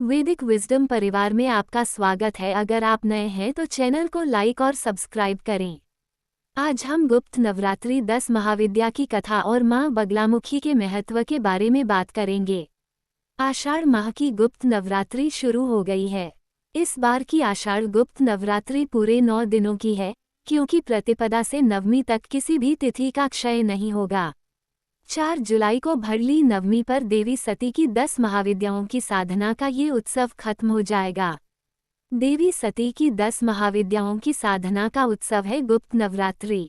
वैदिक विजडम परिवार में आपका स्वागत है। अगर आप नए हैं तो चैनल को लाइक और सब्सक्राइब करें। आज हम गुप्त नवरात्रि 10 महाविद्या की कथा और मां बगलामुखी के महत्व के बारे में बात करेंगे। आषाढ़ माह की गुप्त नवरात्रि शुरू हो गई है। इस बार की आषाढ़ गुप्त नवरात्रि पूरे 9 दिनों की है, क्योंकि प्रतिपदा से नवमी तक किसी भी तिथि का क्षय नहीं होगा। 4 जुलाई को भरली नवमी पर देवी सती की 10 महाविद्याओं की साधना का ये उत्सव खत्म हो जाएगा। देवी सती की 10 महाविद्याओं की साधना का उत्सव है गुप्त नवरात्रि।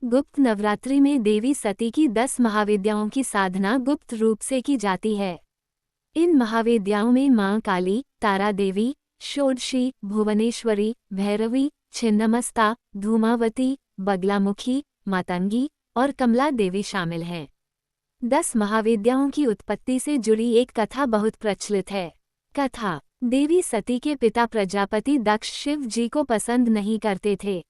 गुप्त नवरात्रि में देवी सती की 10 महाविद्याओं की साधना गुप्त रूप से की जाती है। इन महाविद्याओं में मां काली, तारा देवी, षोडशी, भुवनेश्वरी, भैरवी, छिन्नमस्ता, धूमावती, बगलामुखी, मातंगी और कमला देवी शामिल हैं। 10 महाविद्याओं की उत्पत्ति से जुड़ी एक कथा बहुत प्रचलित है। कथा: देवी सती के पिता प्रजापति दक्ष शिव जी को पसंद नहीं करते थे।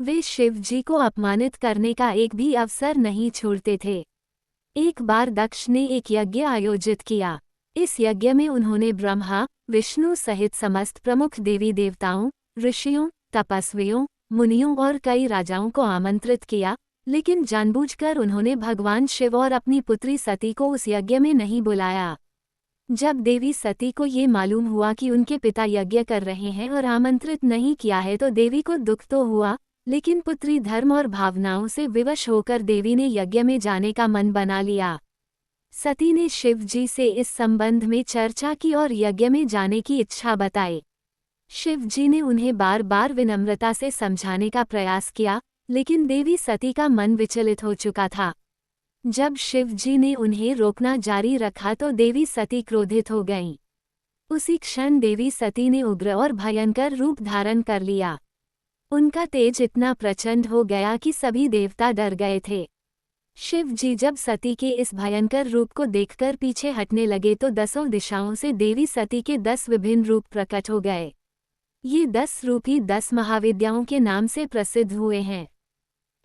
वे शिव जी को अपमानित करने का एक भी अवसर नहीं छोड़ते थे। एक बार दक्ष ने एक यज्ञ आयोजित किया। इस यज्ञ में उन्होंने ब्रह्मा, विष्णु सहित समस्त प्रमुख देवी देवताओं, ऋषियों, तपस्वियों, मुनियों और कई राजाओं को आमंत्रित किया, लेकिन जानबूझकर उन्होंने भगवान शिव और अपनी पुत्री सती को उस यज्ञ में नहीं बुलाया। जब देवी सती को ये मालूम हुआ कि उनके पिता यज्ञ कर रहे हैं और आमंत्रित नहीं किया है तो देवी को दुख तो हुआ, लेकिन पुत्री धर्म और भावनाओं से विवश होकर देवी ने यज्ञ में जाने का मन बना लिया। सती ने शिव जी से इस संबंध में चर्चा की और यज्ञ में जाने की इच्छा बताई। शिव जी ने उन्हें बार बार विनम्रता से समझाने का प्रयास किया, लेकिन देवी सती का मन विचलित हो चुका था। जब शिव जी ने उन्हें रोकना जारी रखा तो देवी सती क्रोधित हो गईं। उसी क्षण देवी सती ने उग्र और भयंकर रूप धारण कर लिया। उनका तेज इतना प्रचंड हो गया कि सभी देवता डर गए थे। शिव जी जब सती के इस भयंकर रूप को देखकर पीछे हटने लगे तो 10 दिशाओं से देवी सती के 10 विभिन्न रूप प्रकट हो गए। ये 10 रूप ही 10 महाविद्याओं के नाम से प्रसिद्ध हुए हैं।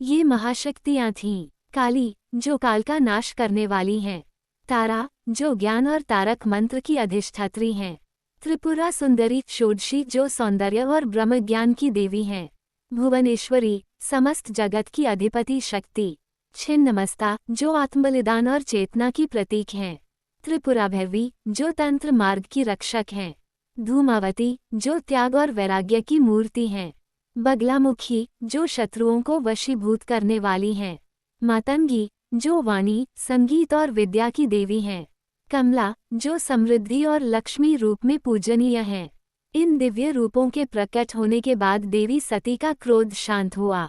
ये महाशक्तियाँ थीं: काली, जो काल का नाश करने वाली हैं; तारा, जो ज्ञान और तारक मंत्र की अधिष्ठात्री हैं; त्रिपुरा सुंदरी, षोडशी, जो सौंदर्य और ब्रह्म ज्ञान की देवी हैं; भुवनेश्वरी, समस्त जगत की अधिपति शक्ति; छिन्नमस्ता, जो आत्मबलिदान और चेतना की प्रतीक हैं; त्रिपुरा भैरवी, जो तंत्र मार्ग की रक्षक हैं; धूमावती, जो त्याग और वैराग्य की मूर्ति हैं; बगलामुखी, जो शत्रुओं को वशीभूत करने वाली हैं; मातंगी, जो वाणी, संगीत और विद्या की देवी हैं; कमला, जो समृद्धि और लक्ष्मी रूप में पूजनीय हैं। इन दिव्य रूपों के प्रकट होने के बाद देवी सती का क्रोध शांत हुआ।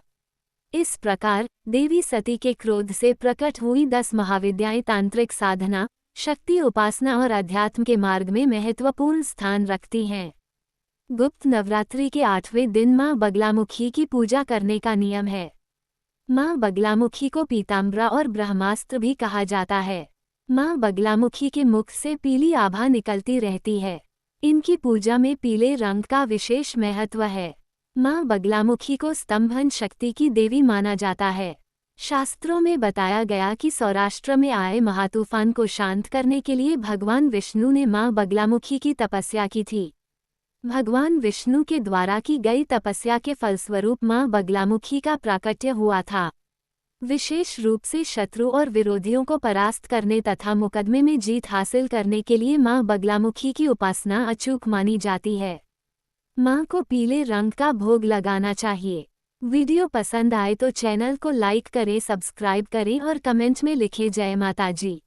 इस प्रकार देवी सती के क्रोध से प्रकट हुई 10 महाविद्याएं तांत्रिक साधना, शक्ति उपासना और अध्यात्म के मार्ग में महत्वपूर्ण स्थान रखती हैं। गुप्त नवरात्रि के 8वें दिन मां बगलामुखी की पूजा करने का नियम है। मां बगलामुखी को पीताम्बरा और ब्रह्मास्त्र भी कहा जाता है। मां बगलामुखी के मुख से पीली आभा निकलती रहती है। इनकी पूजा में पीले रंग का विशेष महत्व है। मां बगलामुखी को स्तंभन शक्ति की देवी माना जाता है। शास्त्रों में बताया गया कि सौराष्ट्र में आए महातूफान को शांत करने के लिए भगवान विष्णु ने मां बगलामुखी की तपस्या की थी। भगवान विष्णु के द्वारा की गई तपस्या के फलस्वरूप मां बगलामुखी का प्राकट्य हुआ था। विशेष रूप से शत्रु और विरोधियों को परास्त करने तथा मुकदमे में जीत हासिल करने के लिए मां बगलामुखी की उपासना अचूक मानी जाती है। मां को पीले रंग का भोग लगाना चाहिए। वीडियो पसंद आए तो चैनल को लाइक करें, सब्सक्राइब करें और कमेंट में लिखें जय माता जी।